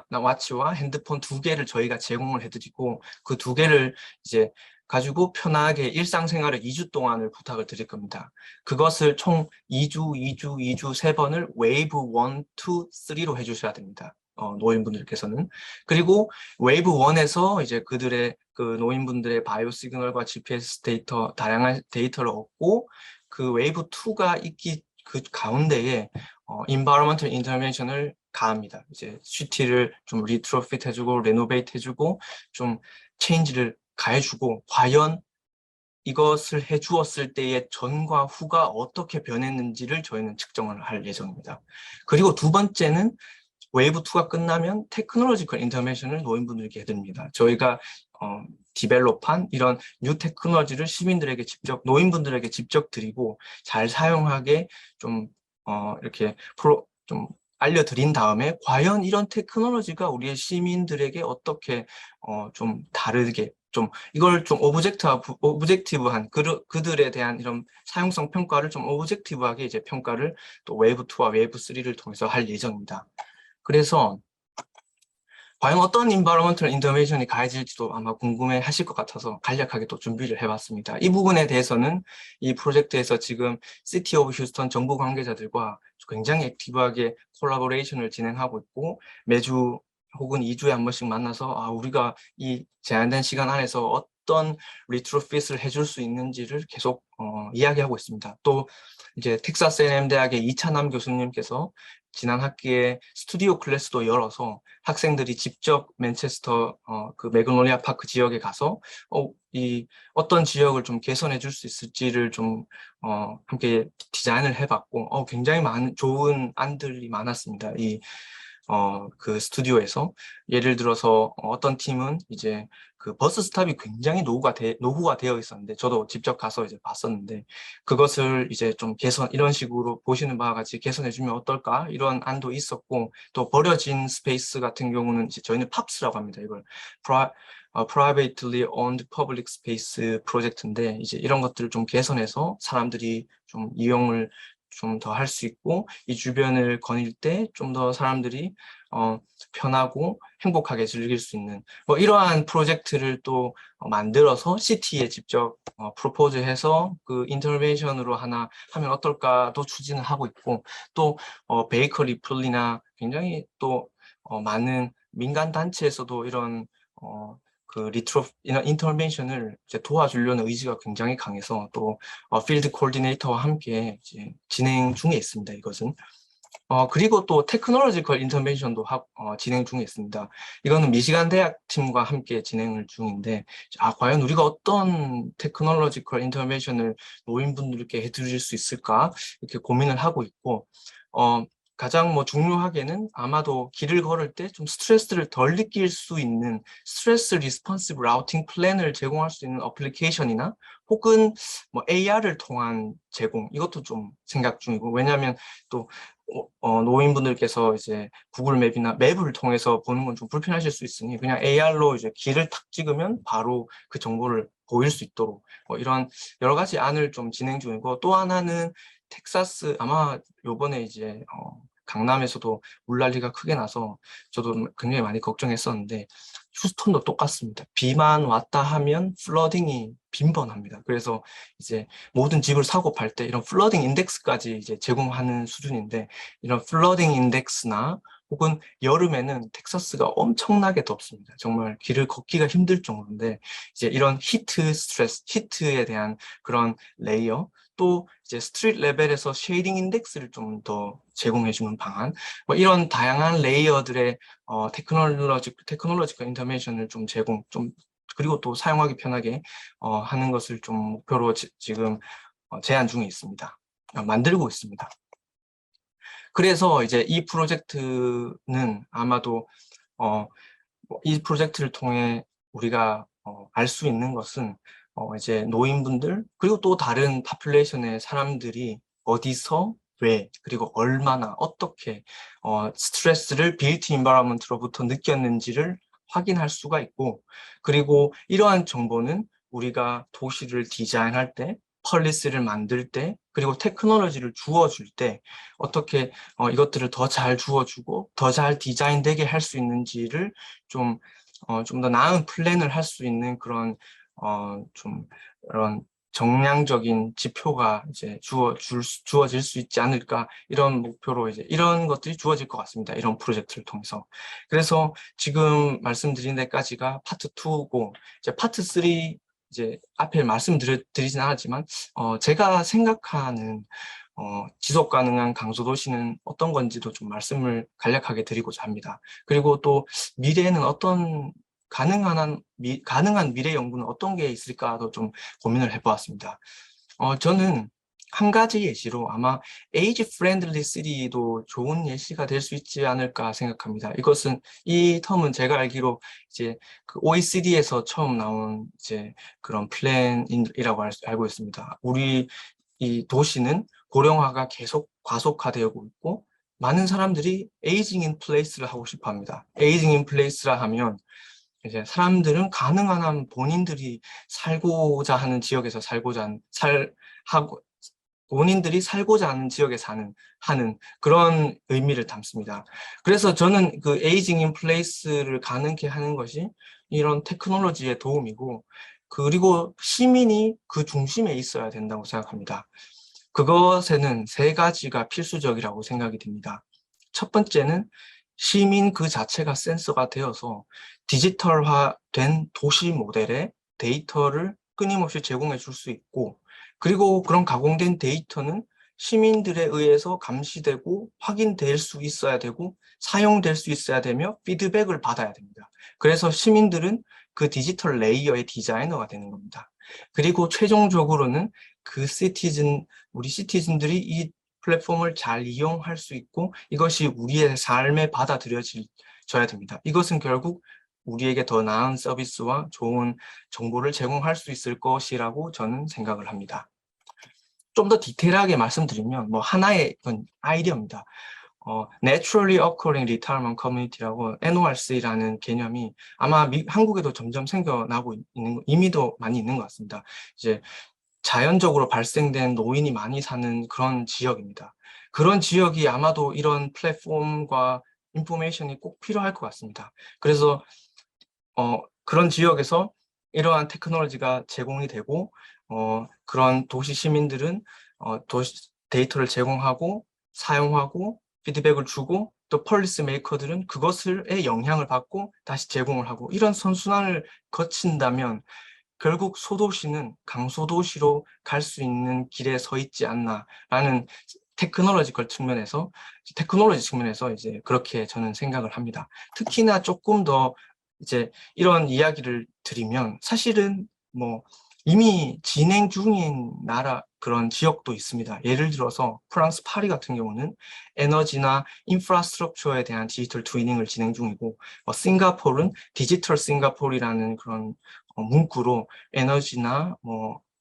와치와 핸드폰 2개를 저희가 제공을 해드리고, 그 2개를 이제 가지고 편하게 일상생활을 2주 동안을 부탁을 드릴 겁니다. 그것을 총 2주 3번을 웨이브 1, 2, 3로 해주셔야 됩니다. 노인분들께서는. 그리고 웨이브 1에서 이제 그 노인분들의 바이오 시그널과 GPS 데이터, 다양한 데이터를 얻고, 그 웨이브 2가 그 가운데에 environmental intervention을 가합니다. 이제 시티를 좀 리트로핏 해주고, 레노베이트 해주고, 좀 체인지를 가해주고, 과연 이것을 해주었을 때의 전과 후가 어떻게 변했는지를 저희는 측정을 할 예정입니다. 그리고 2번째는 웨이브 2가 끝나면 테크놀로지컬 인터벤션을 노인분들께 해드립니다. 저희가 디벨롭한 이런 뉴 테크놀로지를 노인분들에게 직접 드리고 잘 사용하게 좀 이렇게 좀 알려드린 다음에 과연 이런 테크놀로지가 우리의 시민들에게 어떻게 좀 다르게 이걸 좀 오브젝티브한 그들에 대한 이런 사용성 평가를 좀 오브젝티브하게 이제 평가를 또 웨이브 2와 웨이브 3를 통해서 할 예정입니다. 그래서 과연 어떤 environmental intervention이 가해질지도 아마 궁금해 하실 것 같아서 간략하게 또 준비를 해봤습니다. 이 부분에 대해서는 이 프로젝트에서 지금 시티 오브 휴스턴 정부 관계자들과 굉장히 액티브하게 콜라보레이션을 진행하고 있고, 매주 혹은 2주에 한 번씩 만나서 우리가 이 제한된 시간 안에서 어떤 리트로핏을 해줄 수 있는지를 계속 이야기하고 있습니다. 또 이제 텍사스 A&M 대학의 이찬남 교수님께서 지난 학기에 스튜디오 클래스도 열어서 학생들이 직접 맨체스터 그 매그놀리아 파크 지역에 가서 어떤 지역을 좀 개선해 줄 수 있을지를 좀 함께 디자인을 해봤고, 굉장히 좋은 안들이 많았습니다. 그 스튜디오에서. 예를 들어서 어떤 팀은 이제 그 버스 스탑이 굉장히 노후가 되어 있었는데, 저도 직접 가서 이제 봤었는데, 그것을 이제 좀 이런 식으로 보시는 바와 같이 개선해주면 어떨까? 이런 안도 있었고, 또 버려진 스페이스 같은 경우는 이제 저희는 팝스라고 합니다. 이걸 privately owned public space 프로젝트인데, 이제 이런 것들을 좀 개선해서 사람들이 좀 이용을 좀 더 할 수 있고 이 주변을 거닐 때 좀 더 사람들이 편하고 행복하게 즐길 수 있는 뭐 이러한 프로젝트를 또 만들어서 시티에 직접 프로포즈해서 그 인터벤션으로 하나 하면 어떨까도 추진을 하고 있고 또 베이커리 풀리나 굉장히 또 많은 민간 단체에서도 이런 그 인터벤션을 이제 도와주려는 의지가 굉장히 강해서 또 필드 코디네이터와 함께 이제 진행 중에 있습니다. 이것은. 그리고 또 테크놀로지컬 인터벤션도 진행 중에 있습니다. 이거는 미시간 대학 팀과 함께 진행을 중인데, 과연 우리가 어떤 테크놀로지컬 인터벤션을 노인분들께 해드릴 수 있을까? 이렇게 고민을 하고 있고, 가장 뭐 중요하게는 아마도 길을 걸을 때 좀 스트레스를 덜 느낄 수 있는 스트레스 리스폰시브 라우팅 플랜을 제공할 수 있는 어플리케이션이나 혹은 뭐 AR을 통한 제공, 이것도 좀 생각 중이고, 왜냐하면 또 노인분들께서 이제 구글 맵이나 맵을 통해서 보는 건 좀 불편하실 수 있으니 그냥 AR로 이제 길을 탁 찍으면 바로 그 정보를 보일 수 있도록 이런 여러 가지 안을 좀 진행 중이고 또 하나는 텍사스 아마 요번에 이제 강남에서도 물난리가 크게 나서 저도 굉장히 많이 걱정했었는데 휴스턴도 똑같습니다. 비만 왔다 하면 플러딩이 빈번합니다. 그래서 이제 모든 집을 사고 팔 때 이런 플러딩 인덱스까지 이제 제공하는 수준인데 이런 플러딩 인덱스나 혹은 여름에는 텍사스가 엄청나게 덥습니다. 정말 길을 걷기가 힘들 정도인데 이제 이런 히트 스트레스, 히트에 대한 그런 레이어 또 이제 스트릿 레벨에서 쉐이딩 인덱스를 좀 더 제공해주는 방안 뭐 이런 다양한 레이어들의 테크놀로지컬 인터벤션을 좀 그리고 또 사용하기 편하게 하는 것을 좀 목표로 지금 제안 중에 있습니다. 만들고 있습니다. 그래서 이제 이 프로젝트는 아마도 이 프로젝트를 통해 우리가 알 수 있는 것은 이제 노인분들 그리고 또 다른 파퓰레이션의 사람들이 어디서 왜 그리고 얼마나 어떻게 스트레스를 빌트 인바이러먼트로부터 느꼈는지를 확인할 수가 있고 그리고 이러한 정보는 우리가 도시를 디자인할 때 펄리스를 만들 때 그리고 테크놀로지를 주어줄 때 어떻게 이것들을 더 잘 주어주고 더 잘 디자인되게 할 수 있는지를 좀 더 나은 플랜을 할 수 있는 그런 좀 그런 정량적인 지표가 이제 주어질 수 있지 않을까 이런 목표로 이제 이런 것들이 주어질 것 같습니다. 이런 프로젝트를 통해서. 그래서 지금 말씀드린 데까지가 파트 2고 이제 파트 3 이제 앞에 말씀드리진 않았지만 제가 생각하는 지속 가능한 강소도시는 어떤 건지도 좀 말씀을 간략하게 드리고자 합니다. 그리고 또 미래에는 어떤 가능한 미래 연구는 어떤 게 있을까도 좀 고민을 해보았습니다. 저는 한 가지 예시로 아마 에이지 프렌들리 시티도 좋은 예시가 될 수 있지 않을까 생각합니다. 이 텀은 제가 알기로 이제 그 OECD에서 처음 나온 이제 그런 플랜이라고 알고 있습니다. 우리 이 도시는 고령화가 계속 과속화되고 있고 많은 사람들이 에이징 인 플레이스를 하고 싶어 합니다. 에이징 인 플레이스라 하면 이제 사람들은 가능한 한 본인들이 살고자 하는 지역에서 하고 본인들이 살고자 하는 지역에 하는 그런 의미를 담습니다. 그래서 저는 그 에이징 인 플레이스를 가능케 하는 것이 이런 테크놀로지의 도움이고 그리고 시민이 그 중심에 있어야 된다고 생각합니다. 그것에는 세 가지가 필수적이라고 생각이 듭니다. 첫 번째는 시민 그 자체가 센서가 되어서 디지털화된 도시 모델의 데이터를 끊임없이 제공해 줄 수 있고 그리고 그런 가공된 데이터는 시민들에 의해서 감시되고 확인될 수 있어야 되고 사용될 수 있어야 되며 피드백을 받아야 됩니다. 그래서 시민들은 그 디지털 레이어의 디자이너가 되는 겁니다. 그리고 최종적으로는 우리 시티즌들이 이 플랫폼을 잘 이용할 수 있고 이것이 우리의 삶에 받아들여져야 됩니다. 이것은 결국 우리에게 더 나은 서비스와 좋은 정보를 제공할 수 있을 것이라고 저는 생각을 합니다. 좀 더 디테일하게 말씀드리면 뭐 하나의 아이디어입니다. Naturally Occurring Retirement Community라고 NORC라는 개념이 아마 한국에도 점점 생겨나고 이미도 많이 있는 것 같습니다. 이제 자연적으로 발생된 노인이 많이 사는 그런 지역입니다. 그런 지역이 아마도 이런 플랫폼과 인포메이션이 꼭 필요할 것 같습니다. 그래서 그런 지역에서 이러한 테크놀로지가 제공이 되고 그런 도시 시민들은 데이터를 제공하고 사용하고 피드백을 주고 또 폴리스 메이커들은 그것에 영향을 받고 다시 제공을 하고 이런 선순환을 거친다면 결국 소도시는 강소도시로 갈 수 있는 길에 서 있지 않나라는 테크놀로지 측면에서 이제 그렇게 저는 생각을 합니다. 특히나 조금 더 이제 이런 이야기를 드리면 사실은 뭐 이미 진행 중인 나라 그런 지역도 있습니다. 예를 들어서 프랑스 파리 같은 경우는 에너지나 인프라스트럭처에 대한 디지털 트위닝을 진행 중이고 싱가포르는 디지털 싱가포르라는 그런 문구로 에너지나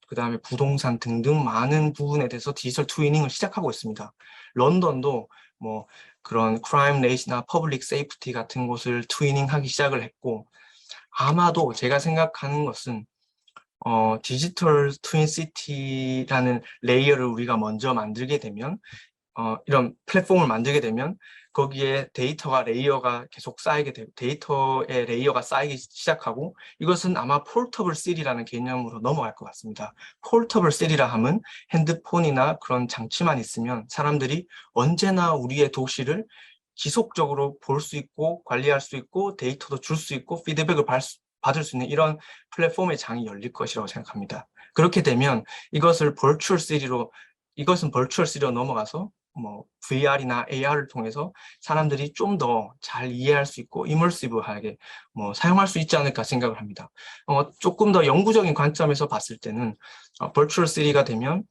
그다음에 부동산 등등 많은 부분에 대해서 디지털 트위닝을 시작하고 있습니다. 런던도 뭐 그런 크라임 레이트나 퍼블릭 세이프티 같은 곳을 트위닝하기 시작을 했고 아마도 제가 생각하는 것은 디지털 트윈 시티라는 레이어를 우리가 먼저 만들게 되면 이런 플랫폼을 만들게 되면 거기에 레이어가 계속 쌓이게 되고 데이터의 레이어가 쌓이기 시작하고 이것은 아마 폴터블 시티라는 개념으로 넘어갈 것 같습니다. 폴터블 시티라 하면 핸드폰이나 그런 장치만 있으면 사람들이 언제나 우리의 도시를 지속적으로 볼 수 있고 관리할 수 있고 데이터도 줄 수 있고 피드백을 받을 수 있는 이런 플랫폼의 장이 열릴 것이라고 생각합니다. 그렇게 되면 이것은 벌추얼 시티로 넘어가서 VR이나 AR을 통해서 사람들이 좀 더 잘 이해할 수 있고 이머시브하게 사용할 수 있지 않을까 생각을 합니다. 조금 더 영구적인 관점에서 봤을 때는 벌추얼 시티가 되면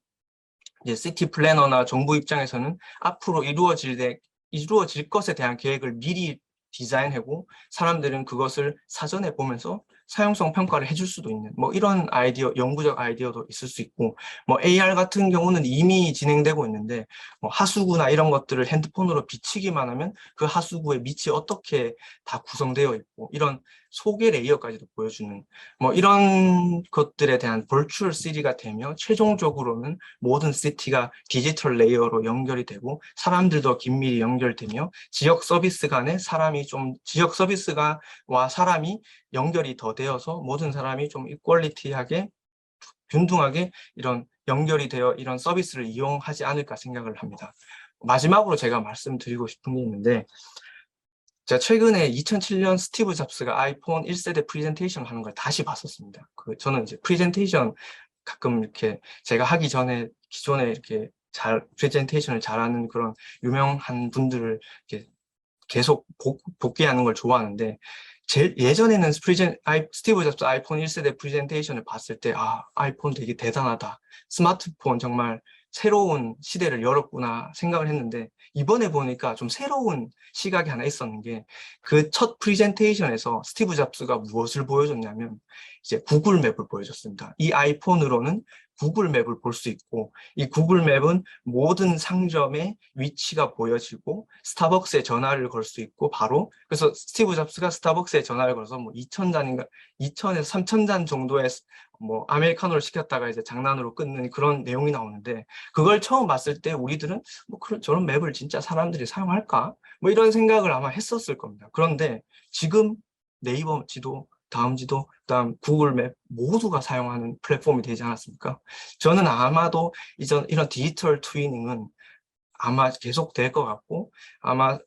이제 시티 플래너나 정부 입장에서는 앞으로 이루어질 것에 대한 계획을 미리 디자인하고 사람들은 그것을 사전에 보면서 사용성 평가를 해줄 수도 있는 이런 영구적 아이디어도 있을 수 있고 AR 같은 경우는 이미 진행되고 있는데 하수구나 이런 것들을 핸드폰으로 비치기만 하면 그 하수구의 밑이 어떻게 다 구성되어 있고 이런 소개 레이어까지도 보여주는 이런 것들에 대한 버추얼 시티가 되며 최종적으로는 모든 시티가 디지털 레이어로 연결이 되고 사람들도 긴밀히 연결되며 지역 서비스와 사람이 연결이 더 되어서 모든 사람이 좀 이퀄리티하게 균등하게 이런 연결이 되어 이런 서비스를 이용하지 않을까 생각을 합니다. 마지막으로 제가 말씀드리고 싶은 게 있는데 제가 최근에 2007년 스티브 잡스가 아이폰 1세대 프레젠테이션 하는 걸 다시 봤었습니다. 저는 이제 프레젠테이션 가끔 이렇게 제가 하기 전에 기존에 이렇게 프레젠테이션을 잘하는 그런 유명한 분들을 이렇게 계속 복귀하는 걸 좋아하는데 예전에는 스티브 잡스 아이폰 1세대 프레젠테이션을 봤을 때 아이폰 되게 대단하다. 스마트폰 정말 새로운 시대를 열었구나 생각을 했는데 이번에 보니까 좀 새로운 시각이 하나 있었는 게 그 첫 프레젠테이션에서 스티브 잡스가 무엇을 보여줬냐면 이제 구글 맵을 보여줬습니다. 이 아이폰으로는 구글 맵을 볼 수 있고 이 구글 맵은 모든 상점의 위치가 보여지고 스타벅스에 전화를 걸 수 있고 바로 그래서 스티브 잡스가 스타벅스에 전화를 걸어서 2,000잔인가 2,000에서 3,000잔 정도의 아메리카노를 시켰다가 이제 장난으로 끊는 그런 내용이 나오는데 그걸 처음 봤을 때 우리들은 저런 맵을 진짜 사람들이 사용할까? 이런 생각을 아마 했었을 겁니다. 그런데 지금 네이버 지도 다음 지도, 그다음 구글 맵 모두가 사용하는 플랫폼이 되지 않았습니까? 저는 아마도 이런 디지털 트위닝은 아마 계속 될 것 같고 아마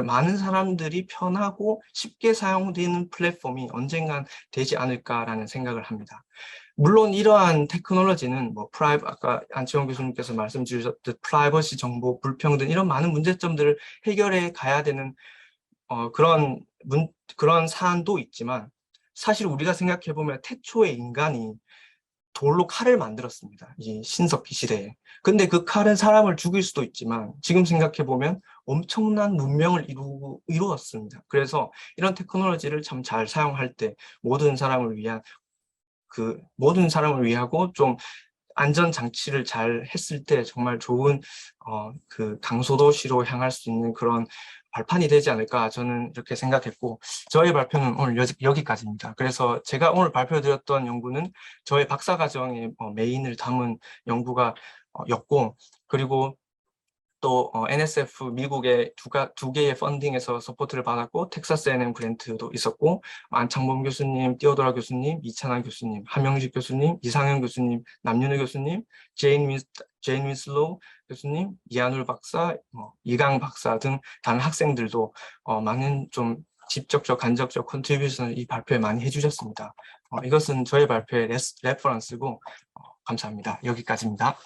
많은 사람들이 편하고 쉽게 사용되는 플랫폼이 언젠간 되지 않을까라는 생각을 합니다. 물론 이러한 테크놀로지는 아까 안치홍 교수님께서 말씀 주셨듯 프라이버시 정보 불평등 이런 많은 문제점들을 해결해 가야 되는 그런 사안도 있지만 사실 우리가 생각해 보면 태초에 인간이 돌로 칼을 만들었습니다. 이 신석기 시대에. 근데 그 칼은 사람을 죽일 수도 있지만 지금 생각해 보면 엄청난 문명을 이루었습니다. 그래서 이런 테크놀로지를 참 잘 사용할 때 모든 사람을 위하고 좀 안전 장치를 잘 했을 때 정말 좋은 그 강소도시로 향할 수 있는 그런 발판이 되지 않을까 저는 이렇게 생각했고 저의 발표는 오늘 여기까지입니다. 그래서 제가 오늘 발표드렸던 연구는 저의 박사과정의 메인을 담은 연구가 였고 그리고 또 NSF 미국의 두 개의 펀딩에서 서포트를 받았고 텍사스 A&M 그랜트도 있었고 안창범 교수님, 띄어도라 교수님, 이찬환 교수님, 함영식 교수님, 이상현 교수님, 남윤우 교수님, 제인 윈슬로우 교수님, 이한울 박사, 이강 박사 등 다른 학생들도 많은 좀 직접적, 간접적 컨트리뷰션을 이 발표에 많이 해주셨습니다. 이것은 저의 발표의 레퍼런스고 감사합니다. 여기까지입니다.